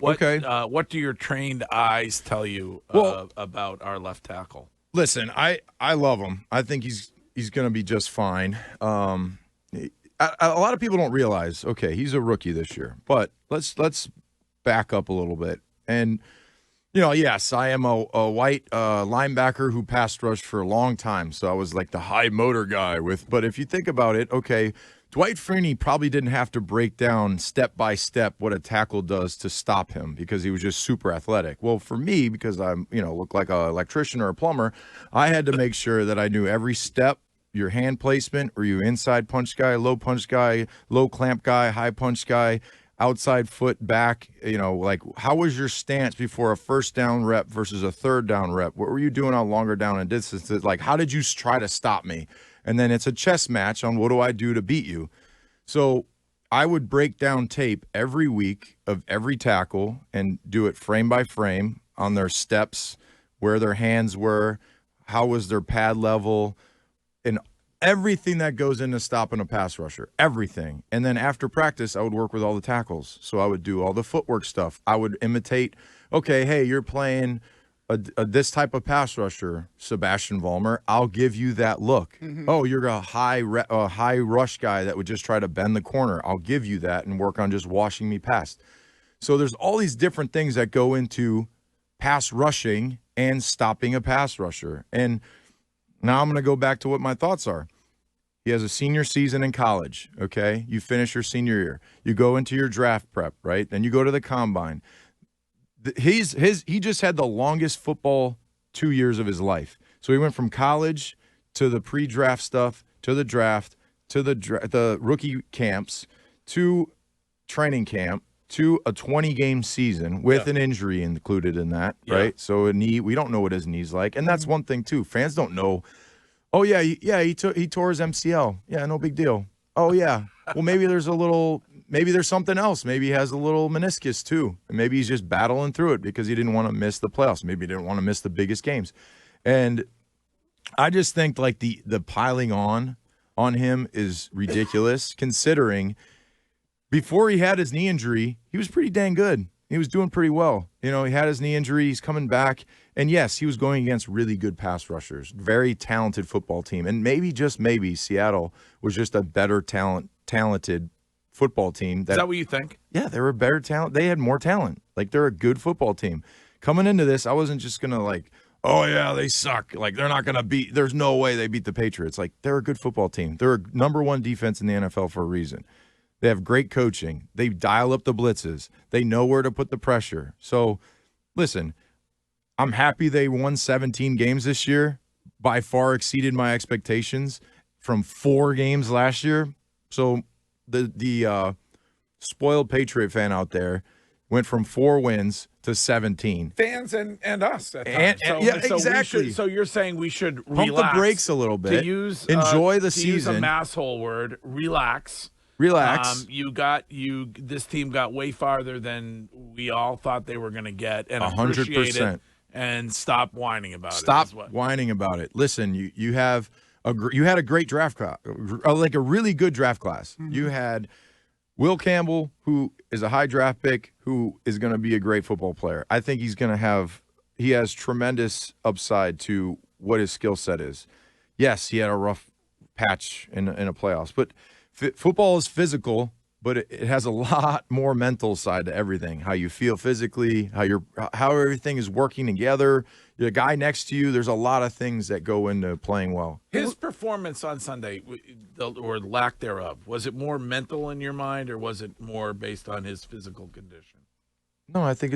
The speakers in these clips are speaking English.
What do your trained eyes tell you about our left tackle? Listen, I love him. I think he's going to be just fine. A lot of people don't realize, okay, he's a rookie this year, but let's back up a little bit. And, yes, I am a white linebacker who pass rushed for a long time, so I was like the high motor guy but if you think about it, okay, Dwight Freeney probably didn't have to break down step by step what a tackle does to stop him because he was just super athletic. Well, for me, because I'm, look like an electrician or a plumber, I had to make sure that I knew every step, your hand placement, or you inside punch guy, low clamp guy, high punch guy, outside foot back, like how was your stance before a first down rep versus a third down rep? What were you doing on longer down and distances? Like, how did you try to stop me? And then it's a chess match on what do I do to beat you. So I would break down tape every week of every tackle and do it frame by frame on their steps, where their hands were, how was their pad level, and everything that goes into stopping a pass rusher, everything. And then after practice, I would work with all the tackles. So I would do all the footwork stuff. I would imitate, okay, hey, you're playing this type of pass rusher, Sebastian Vollmer, I'll give you that look. Mm-hmm. Oh, you're a high rush guy that would just try to bend the corner. I'll give you that and work on just washing me past. So there's all these different things that go into pass rushing and stopping a pass rusher. And now I'm going to go back to what my thoughts are. He has a senior season in college, okay? You finish your senior year. You go into your draft prep, right? Then you go to the combine. He just had the longest football 2 years of his life. So he went from college to the pre-draft stuff, to the draft, to the rookie camps, to training camp, to a 20-game season with an injury included in that, right? So a knee, we don't know what his knee's like. And that's one thing, too. Fans don't know, oh, he tore his MCL. Yeah, no big deal. Oh, yeah. Well, maybe there's something else. Maybe he has a little meniscus too. And maybe he's just battling through it because he didn't want to miss the playoffs. Maybe he didn't want to miss the biggest games. And I just think like the piling on him is ridiculous considering before he had his knee injury, he was pretty dang good. He was doing pretty well. He had his knee injury. He's coming back. And yes, he was going against really good pass rushers, very talented football team. And maybe, just maybe, Seattle was just a better talented football team. Is that what you think? Yeah, they were better talent. They had more talent. Like, they're a good football team. Coming into this, I wasn't just going to like, oh, yeah, they suck. Like, they're not going to beat – there's no way they beat the Patriots. Like, they're a good football team. They're a number one defense in the NFL for a reason. They have great coaching. They dial up the blitzes. They know where to put the pressure. So, listen, I'm happy they won 17 games this year. By far exceeded my expectations from 4 games last year. So, the spoiled Patriot fan out there went from 4 wins to 17. Fans and us at times. Exactly. So you're saying we should pump relax the brakes a little bit. Enjoy the season. Use a masshole word. Relax. This team got way farther than we all thought they were going to get, and 100%. And stop whining about it. Stop whining about it. Listen, you had a great draft class, like a really good draft class. Mm-hmm. You had Will Campbell, who is a high draft pick, who is going to be a great football player. I think he has tremendous upside to what his skill set is. Yes, he had a rough patch in a playoffs, but football is physical, but it has a lot more mental side to everything. How you feel physically, how everything is working together. The guy next to you, there's a lot of things that go into playing well. His performance on Sunday, or lack thereof, was it more mental in your mind, or was it more based on his physical condition? No, I think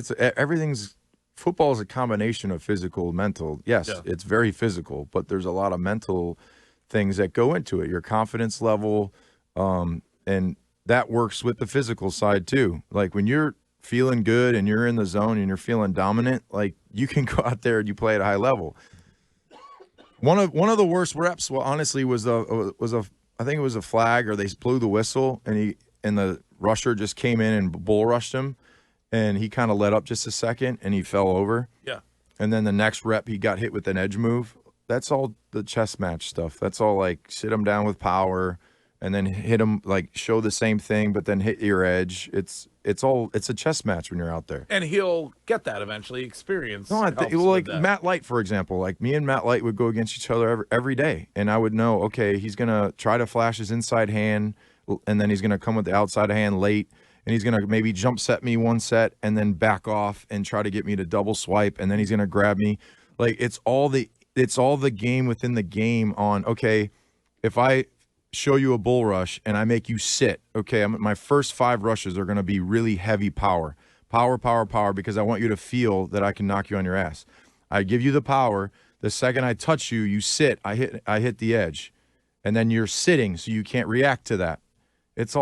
football is a combination of physical and mental. Yes, It's very physical, but there's a lot of mental things that go into it. Your confidence level, and that works with the physical side too. Like when you're feeling good and you're in the zone and you're feeling dominant, like you can go out there and you play at a high level. One of the worst reps, well, honestly, was I think it was a flag, or they blew the whistle and the rusher just came in and bull rushed him, and he kind of let up just a second and he fell over. Yeah. And then the next rep he got hit with an edge move. That's all the chess match stuff. That's all like sit him down with power. and then hit them, like show the same thing, but then hit your edge. It's a chess match when you're out there. And he'll get that eventually. Experience. No, helps well, like with that. Matt Light, for example. Like me and Matt Light would go against each other every day, and I would know, okay, he's gonna try to flash his inside hand, and then he's gonna come with the outside hand late, and he's gonna maybe jump set me one set, and then back off and try to get me to double swipe, and then he's gonna grab me. Like it's all the game within the game. On okay, if I show you a bull rush and I make you sit, okay, my first 5 rushes are going to be really heavy power, because I want you to feel that I can knock you on your ass. I give you the power. The second I touch you, you sit. I hit the edge, and then you're sitting, so you can't react to that. It's a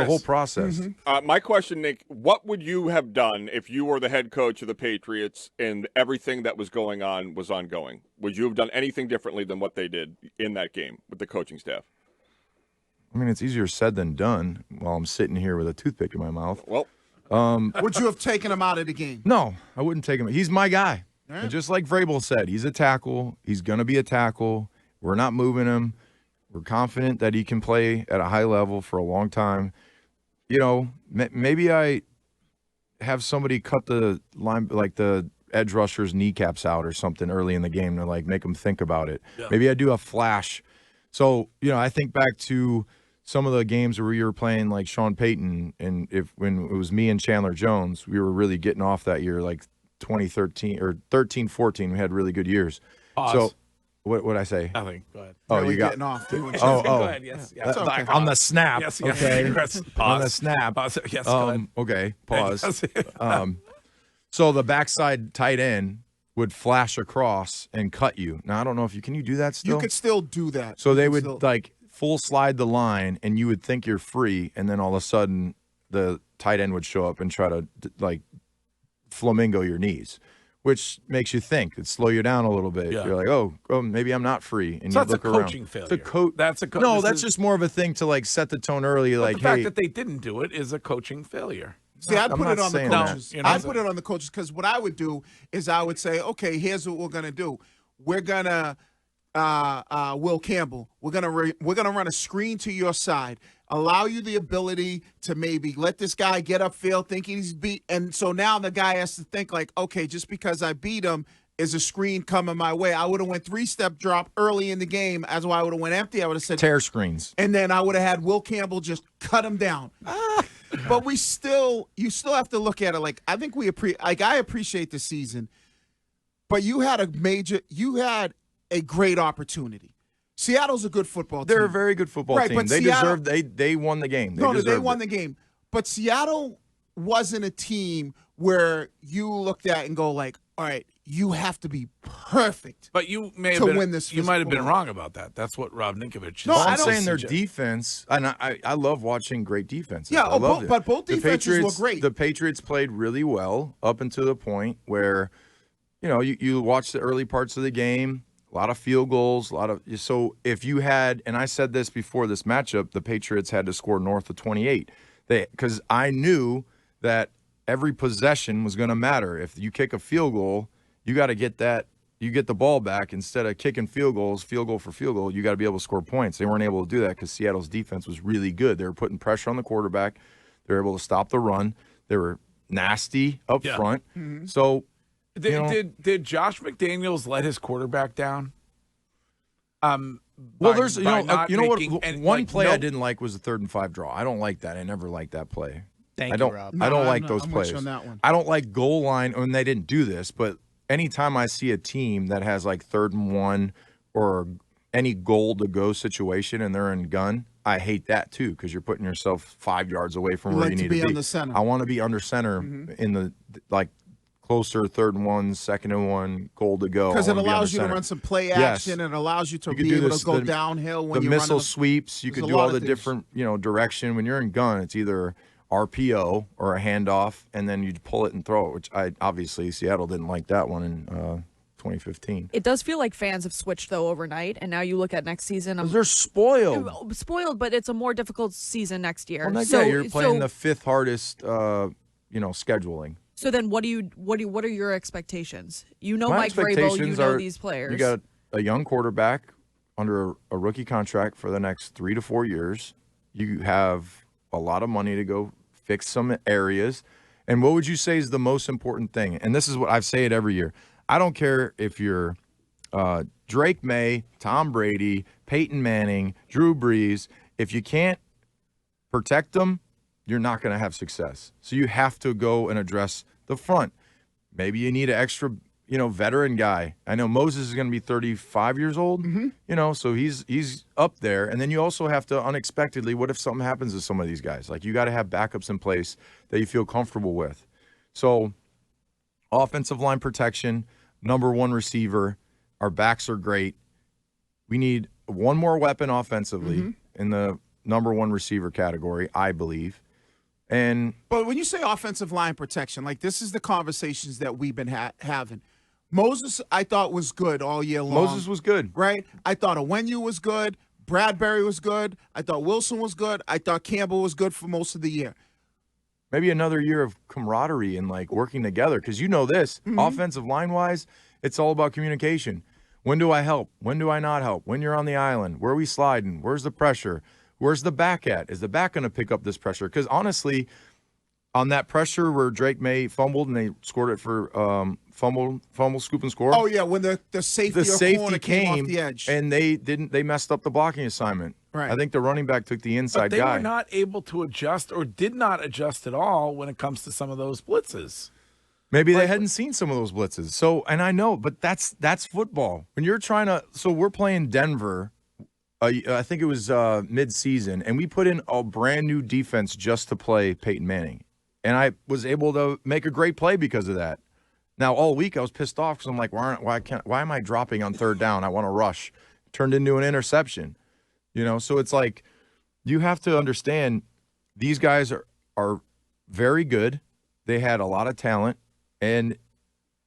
whole process. My question, Nick, what would you have done if you were the head coach of the Patriots and everything that was going on was ongoing? Would you have done anything differently than what they did in that game with the coaching staff? I mean, it's easier said than done while I'm sitting here with a toothpick in my mouth. Well, would you have taken him out of the game? No, I wouldn't take him. He's my guy. Right. And just like Vrabel said, he's a tackle. He's going to be a tackle. We're not moving him. We're confident that he can play at a high level for a long time. You know, maybe I have somebody cut the line, like the edge rusher's kneecaps out or something early in the game to like make him think about it. Yeah. Maybe I do a flash. So, you know, I think back to some of the games where you were playing like Sean Payton, and when it was me and Chandler Jones, we were really getting off that year, like 2013 or 13-14. We had really good years. Pause. So what I say? Nothing. Go ahead. Oh, really you got getting off. Go ahead. Yes. Yes. Okay. On the snap. Yes. Okay. Yes. On the snap. Pause. Yes. Go ahead. Okay. Pause. Yes. So the backside tight end would flash across and cut you. Now I don't know if can you do that still? You could still do that. So they would like full slide the line, and you would think you're free, and then all of a sudden the tight end would show up and try to like flamingo your knees, which makes you think. It slow you down a little bit. Yeah. You're like, oh, maybe I'm not free, and so you that's look a coaching around. failure. That's a no. That's just more of a thing to like set the tone early. Like, the fact that they didn't do it is a coaching failure. See, I'd put it on the coaches. No, I'd put it on the coaches because what I would do is I would say, okay, here's what we're gonna do. We're gonna Will Campbell. We're gonna run a screen to your side, allow you the ability to maybe let this guy get upfield thinking he's beat, and so now the guy has to think like, okay, just because I beat him is a screen coming my way. I would have went 3-step drop early in the game. As why I would have went empty. I would have said tear screens, and then I would have had Will Campbell just cut him down. But you still have to look at it like I think I appreciate the season, but you had a great opportunity. Seattle's a good football team. They're a very good football team. But they won the game. They won the game. But Seattle wasn't a team where you looked at and go like, all right, you have to be perfect. But you may have win this. You might have been wrong about that. That's what Rob Ninkovich. No, I'm saying their defense, and I love watching great defense. Yeah, but both defenses were great. The Patriots played really well up until the point where, you know, you watch the early parts of the game, a lot of field goals, so if you had, and I said this before this matchup, the Patriots had to score north of 28. Because I knew that every possession was going to matter. If you kick a field goal, you got to get that. You get the ball back instead of kicking field goal for field goal. You got to be able to score points. They weren't able to do that because Seattle's defense was really good. They were putting pressure on the quarterback. They were able to stop the run. They were nasty up front. Mm-hmm. So, did Josh McDaniels let his quarterback down? Well, there's one play I didn't like was the 3rd and 5 draw. I don't like that. I never liked that play. Thank you, Rob. I don't like those plays. On that one. I don't like goal line, and they didn't do this, but anytime I see a team that has like 3rd and 1 or any goal to go situation and they're in gun, I hate that too because you're putting yourself 5 yards away from where you need to be. On the center. I want to be under center in the closer 3rd and 1, 2nd and 1, goal to go. Because it allows you to run some play action and it allows you to be able to go downhill when you run missile sweeps. You could do all the different direction. When you're in gun, it's either RPO or a handoff, and then you pull it and throw it, which obviously Seattle didn't like that one in 2015. It does feel like fans have switched, though, overnight, and now you look at next season. They're spoiled. Spoiled, but it's a more difficult season next year. Well, you're playing the 5th hardest, scheduling. So then what are your expectations? You know Mike Vrabel, you know these players. You got a young quarterback under a rookie contract for the next 3 to 4 years. You have a lot of money to go fix some areas. And what would you say is the most important thing? And this is what I say it every year. I don't care if you're Drake Maye, Tom Brady, Peyton Manning, Drew Brees. If you can't protect them, you're not going to have success. So you have to go and address the front. Maybe you need an extra, veteran guy. I know Moses is going to be 35 years old, so he's up there. And then you also have to unexpectedly, what if something happens to some of these guys? Like, you got to have backups in place that you feel comfortable with. So offensive line protection, number one receiver, our backs are great. We need one more weapon offensively in the number one receiver category, I believe. But when you say offensive line protection, like, this is the conversations that we've been having. Moses, I thought, was good all year long. Moses was good. Right? I thought Onwenu was good. Bradbury was good. I thought Wilson was good. I thought Campbell was good for most of the year. Maybe another year of camaraderie and, working together. Because this, offensive line-wise, it's all about communication. When do I help? When do I not help? When you're on the island? Where are we sliding? Where's the pressure? Where's the back at? Is the back going to pick up this pressure? Because honestly, on that pressure where Drake Maye fumbled and they scored it for fumble, scoop, and score. Oh yeah, when the safety corner came off the edge, and they messed up the blocking assignment. Right. I think the running back took the inside But they guy. were not able to adjust or did not adjust at all when it comes to some of those blitzes. Maybe they hadn't seen some of those blitzes. So, and I know, but that's football. When you're trying to, so we're playing Denver. I think it was mid-season, and we put in a brand new defense just to play Peyton Manning, and I was able to make a great play because of that. Now, all week I was pissed off because I'm like, why am I dropping on third down? I want to rush. Turned into an interception, So it's like, you have to understand these guys are very good. They had a lot of talent, and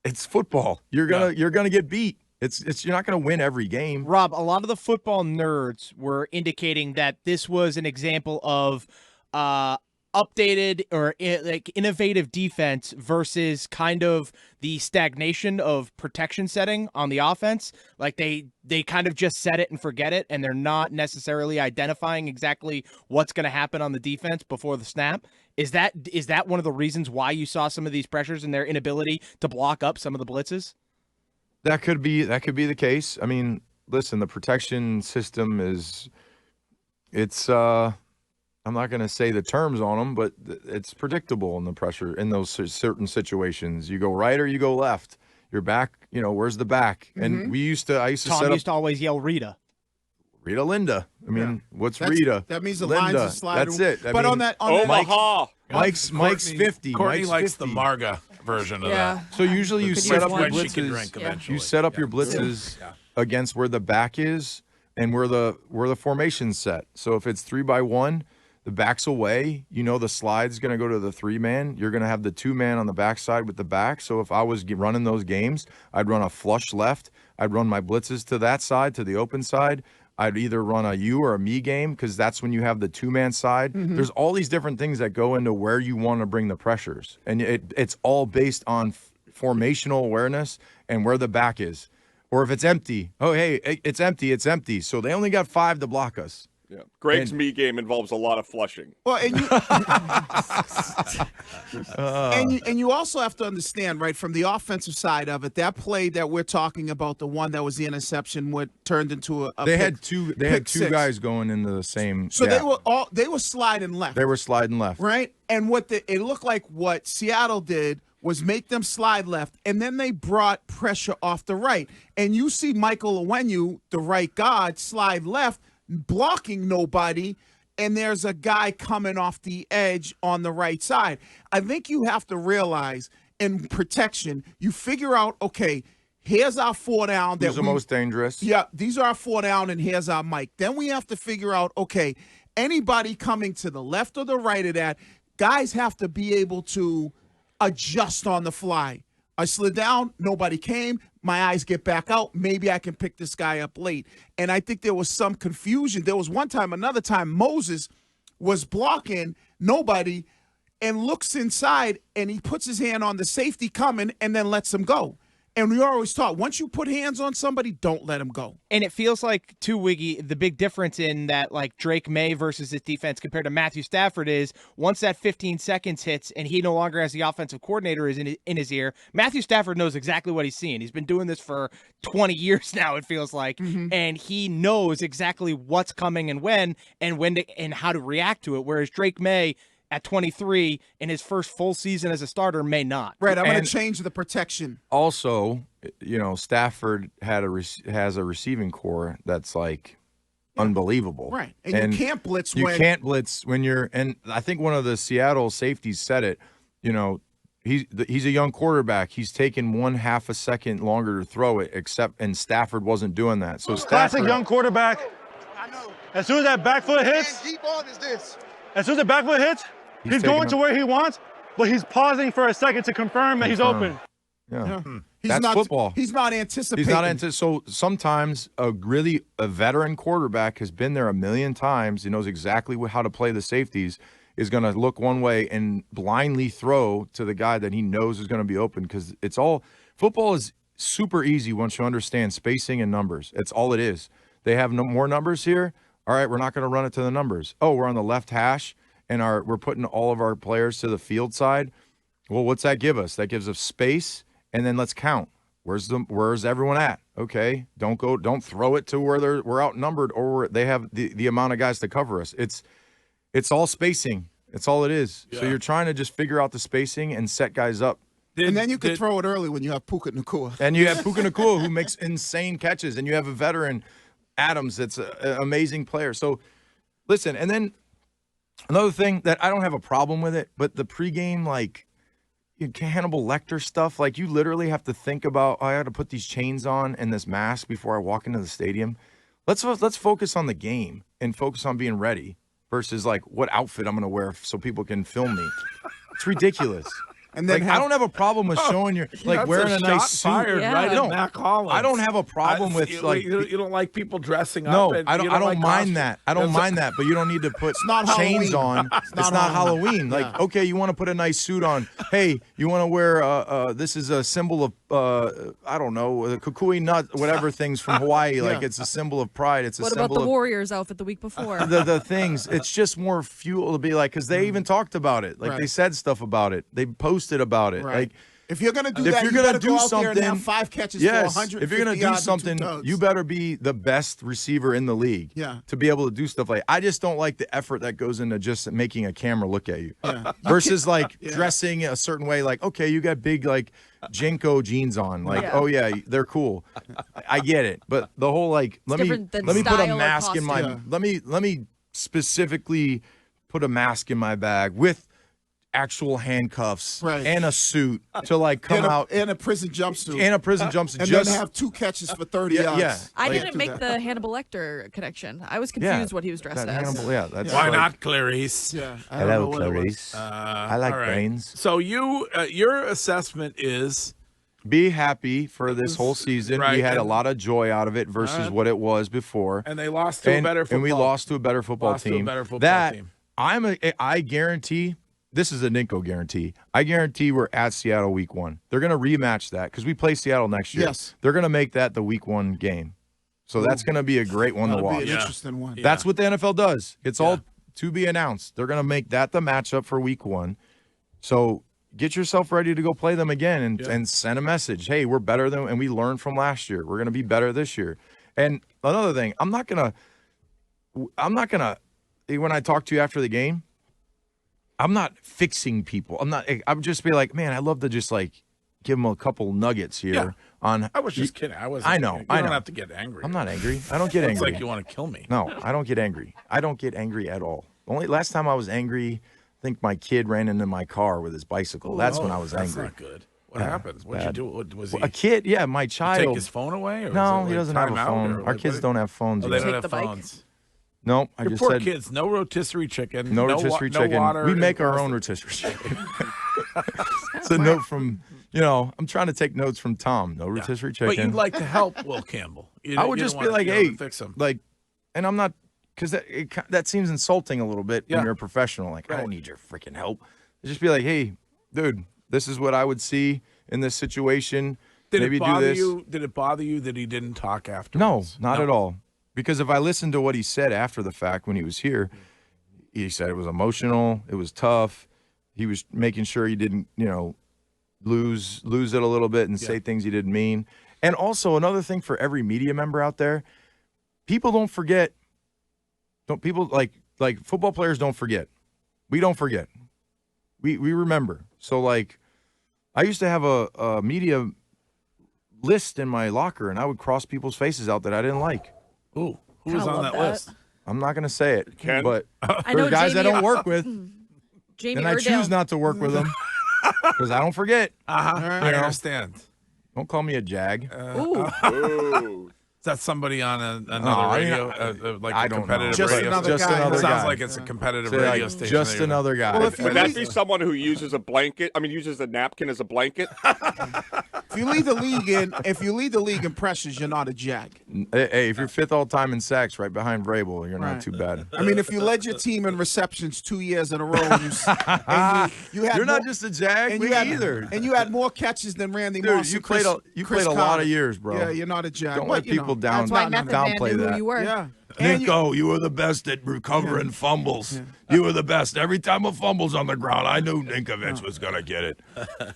it's football. You're gonna get beat. It's you're not going to win every game. Rob, a lot of the football nerds were indicating that this was an example of updated or innovative defense versus kind of the stagnation of protection setting on the offense. Like they kind of just set it and forget it, and they're not necessarily identifying exactly what's going to happen on the defense before the snap. Is that one of the reasons why you saw some of these pressures and their inability to block up some of the blitzes? That could be the case. I mean, listen, the protection system it's I'm not going to say the terms on them, but it's predictable in the pressure in those certain situations. You go right or you go left. Your back, where's the back? And I used to Tom set used to up always yell Rita Linda. I mean, what's Rita? That means the Linda. lines are sliding. That's it. Omaha. Mike's 50. Courtney Mike's likes 50. the Marga version of Yeah. that. So usually you set up your When she can blitzes. drink eventually. You set up your blitzes against where the back is and where the formation's set. So if it's 3-by-1, the back's away. The slide's going to go to the 3-man. You're going to have the 2-man on the backside with the back. So if I was running those games, I'd run a flush left. I'd run my blitzes to that side, to the open side. I'd either run a you or a me game because that's when you have the 2-man side. There's all these different things that go into where you want to bring the pressures. And it's all based on formational awareness and where the back is. Or if it's empty, it's empty. So they only got 5 to block us. Yeah. Greg's me game involves a lot of flushing. Well, and you also have to understand, right, from the offensive side of it, that play that we're talking about, the one that was the interception, turned into a They pick, had two guys going into the same. So gap. they were sliding left. They were sliding left. Right? And it looked like what Seattle did was make them slide left, and then they brought pressure off the right. And you see Michael Onwenu, the right guard, slide left, blocking nobody, and there's a guy coming off the edge on the right side. I think you have to realize in protection, you figure out, okay, here's our 4 down. Who's the most dangerous? Yeah, these are our 4 down, and here's our Mike. Then we have to figure out, okay, anybody coming to the left or the right of that, guys have to be able to adjust on the fly. I slid down, nobody came, my eyes get back out, maybe I can pick this guy up late. And I think there was some confusion. There was another time, Moses was blocking nobody and looks inside, and he puts his hand on the safety coming and then lets him go. And we always talk, once you put hands on somebody, don't let them go. And it feels like, too, Wiggy, the big difference in that, like, Drake Maye versus his defense compared to Matthew Stafford is once that 15 seconds hits and he no longer has the offensive coordinator in his ear, Matthew Stafford knows exactly what he's seeing. He's been doing this for 20 years now, it feels like, and he knows exactly what's coming and when and how to react to it, whereas Drake Maye at 23 in his first full season as a starter may not. Right, I'm going to change the protection. Also, Stafford has a receiving core that's like unbelievable. Right, and you can't blitz when you're. And I think one of the Seattle safeties said it. He's a young quarterback. He's taken 1/2 a second longer to throw it, and Stafford wasn't doing that. So classic young quarterback. I know. As soon as that back foot hits, as soon as the back foot hits, he's going to where he wants, but he's pausing for a second to confirm that he's open. Yeah. That's football. He's not anticipating. So sometimes a veteran quarterback has been there a million times. He knows exactly how to play the safeties, is going to look one way and blindly throw to the guy that he knows is going to be open, because football is super easy once you understand spacing and numbers. It's all it is. They have more numbers here. All right, we're not going to run it to the numbers. Oh, we're on the left hash, and we're putting all of our players to the field side. Well, what's that give us? That gives us space, and then let's count. Where's everyone at? Okay, don't throw it to where we're outnumbered or they have the amount of guys to cover us. It's all spacing. It's all it is. Yeah. So you're trying to just figure out the spacing and set guys up. And then you can throw it early when you have Puka Nacua. And you have Puka Nacua who makes insane catches, and you have a veteran, Adams, that's an amazing player. So, listen, and then another thing that I don't have a problem with it, but the pregame, like, Hannibal Lecter stuff, like, you literally have to think about, I got to put these chains on and this mask before I walk into the stadium. Let's focus on the game and focus on being ready versus, like, what outfit I'm going to wear so people can film me. It's ridiculous. And then I don't have a problem with showing your wearing a nice suit. Right at Mac Hollins. I don't have a problem with you don't like people dressing up. No, I don't mind that. I don't mind that, but you don't need to put chains on. It's not Halloween. Like, okay, you want to put a nice suit on. Hey, you want to wear this is a symbol of I don't know, the kukui nut, whatever things from Hawaii. Like, it's a symbol of pride. It's a symbol of. What about the Warriors outfit the week before? The things. It's just more fuel to be like, because they even talked about it. Like, they said stuff about it. They posted about it. Right. Like, if you're gonna do that, you better go out there and have 5 catches for 150 if you're gonna do something, you better be the best receiver in the league. Yeah. To be able to do stuff like. I just don't like the effort that goes into just making a camera look at you. Versus like dressing a certain way. Like, okay, you got big like Jinko jeans on. Like, oh yeah, they're cool. I get it, but the whole like let me put a mask in my let me specifically put a mask in my bag with actual handcuffs and a suit to like come out in a prison jumpsuit and just then have 2 catches for 30 yards. Yeah. I didn't make the Hannibal Lecter connection. I was confused what he was dressed as. That's why not Clarice? Yeah. Hello, Clarice. I like brains. So your assessment is be happy for this whole season. We had a lot of joy out of it versus what it was before. And they lost to a better football. And we lost to a better football team. I guarantee. This is a Ninko guarantee. I guarantee we're at Seattle week 1. They're going to rematch that because we play Seattle next year. Yes. They're going to make that the week 1 game. So that's going to be a great one to watch. Be an interesting one. That's what the NFL does. It's all to be announced. They're going to make that the matchup for week 1. So get yourself ready to go play them again and send a message. Hey, we're better than, and we learned from last year. We're going to be better this year. And another thing, I'm not going to, when I talk to you after the game, I'm not fixing people. I'm just be like, man, I'd love to just like give them a couple nuggets here. I was just kidding. I know. You don't have to get angry. I'm not angry. I don't get angry. It's like you want to kill me. No, I don't get angry. I don't get angry at all. Only last time I was angry, I think my kid ran into my car with his bicycle. That's when I was angry. That's not good. What happened? What did you do? Was he a kid? Yeah, my child. Take his phone away? Or no, he doesn't have a phone. Our kids don't have phones. Oh, they don't have phones. Nope, I just poor said kids. No rotisserie chicken. No rotisserie chicken. No water. We make our own rotisserie chicken. It's a note from, I'm trying to take notes from Tom. No rotisserie chicken. But you'd like to help Will Campbell. I would just be like, hey, fix him. Like, and I'm not, because that seems insulting a little bit when you're a professional. Like, I don't need your freaking help. Just be like, hey, dude, this is what I would see in this situation. Did maybe it do bother this. you? Did it bother you that he didn't talk No, afterwards? not at all. Because if I listened to what he said after the fact when he was here, he said it was emotional, it was tough. He was making sure he didn't, lose it a little bit and say things he didn't mean. And also another thing for every media member out there, people don't forget. Don't people like football players don't forget. We don't forget. We remember. So like I used to have a media list in my locker and I would cross people's faces out that I didn't like. Ooh, who was on that list? I'm not going to say it, Ken? but I there know are guys I Jamie- don't work with, Jamie and I Iredale. choose not to work with them because I don't forget. I understand. Don't call me a jag. Ooh. Ooh. Is that somebody on another I mean, radio, like I a don't competitive know. Just radio another station? guy. Just another It sounds guy. like it's a competitive Say, radio like, station. just that you're- another guy. Well, if you Would that be someone who uses uses a napkin as a blanket? If you lead the league in pressures, you're not a jag. Hey, if you're fifth all time in sacks, right behind Vrabel, you're not Right. too bad. I mean, if you led your team in receptions 2 years in a row, and you had You're not more- just a jag, and me you had either. and you had more catches than Randy Dude, Moss. you and played Chris a lot Carter. of years, bro. Yeah, you're not a jag. Don't but, let people down. That's why no, Method no. Man downplay knew that. who you were. Yeah. And You were the best at recovering fumbles. You were the best. Every time a fumble's on the ground, I knew Ninkovich was going to get it.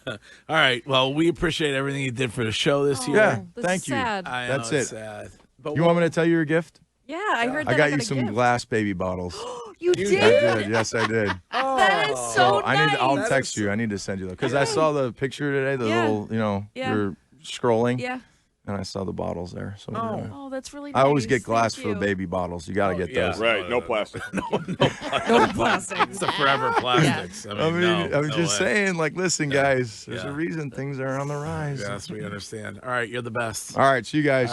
All right. Well, we appreciate everything you did for the show this year. Yeah, This thank is you. sad. I know That's it's it. sad. But You want me to tell you your gift? Yeah, I heard that I got you a some gift. glass baby bottles. You I did? did. Yes, I did. That is so nice. I'll text you. I need to send you those because I saw the picture today. The Yeah. little, Yeah. you're scrolling, Yeah. and I saw the bottles there. So Oh, that's really nice. I always get glass Thank for the you. baby bottles. You got to get yeah. those. Right, no plastic. No plastic. It's the forever plastics. I mean, no, I'm no just way. saying, like, listen, guys, there's Yeah. a reason things are on the rise. Yes, we understand. All right, you're the best. All right, see you guys.